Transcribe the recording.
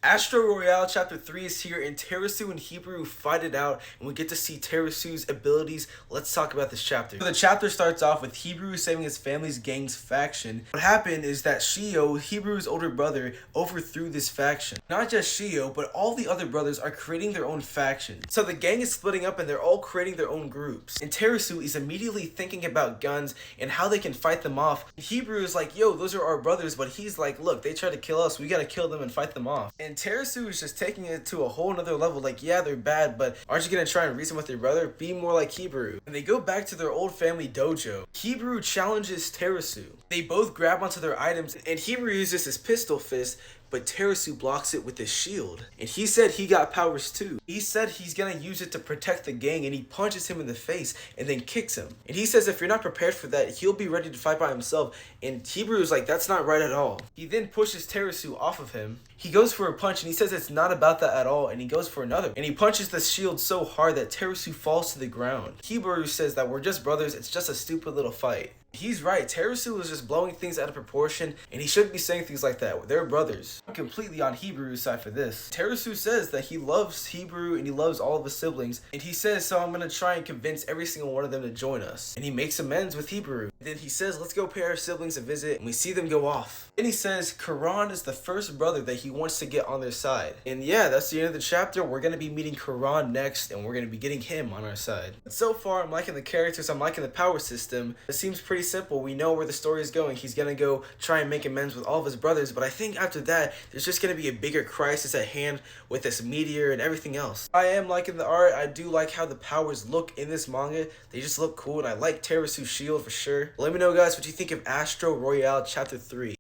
Astro Royale Chapter 3 is here, and Terasu and Hebrew fight it out, and we get to see Terasu's abilities. Let's talk about this chapter. So the chapter starts off with Hebrew saving his family's gang's faction. What happened is that Shio, Hebrew's older brother, overthrew this faction. Not just Shio, but all the other brothers are creating their own faction. So the gang is splitting up and they're all creating their own groups. And Terasu is immediately thinking about guns and how they can fight them off. Hebrew is like, yo, those are our brothers, but he's like, look, they tried to kill us, we gotta kill them and fight them off. And Terasu is just taking it to a whole nother level, like, yeah, they're bad, but aren't you gonna try and reason with your brother? Be more like Hebrew. And they go back to their old family dojo. Hebrew challenges Terasu. They both grab onto their items, and Hebrew uses his pistol fist, but Terasu blocks it with his shield. And he said he got powers too. He said he's gonna use it to protect the gang, and he punches him in the face and then kicks him. And he says if you're not prepared for that, he'll be ready to fight by himself. And Hebrew is like, that's not right at all. He then pushes Terasu off of him. He goes for a punch and he says it's not about that at all, and he goes for another. And he punches the shield so hard that Terasu falls to the ground. Hebrew says that we're just brothers, it's just a stupid little fight. He's right, Terasu is just blowing things out of proportion, and he shouldn't be saying things like that. They're brothers. I'm completely on Hebrew's side for this. Terasu says that he loves Hebrew and he loves all of his siblings, and he says, so I'm gonna try and convince every single one of them to join us. And he makes amends with Hebrew. And then he says, let's go pay our siblings a visit, and we see them go off. Then he says Quran is the first brother that he wants to get on their side. And yeah, that's the end of the chapter. We're gonna be meeting Quran next, and we're gonna be getting him on our side. But so far, I'm liking the characters, I'm liking the power system. It seems pretty simple. We know where the story is going. He's gonna go try and make amends with all of his brothers, but I think after that, there's just gonna be a bigger crisis at hand with this meteor and everything else. I am liking the art. I do like how the powers look in this manga. They just look cool, and I like Terasu's shield for sure. Let me know, guys, what you think of Astro Royale Chapter 3.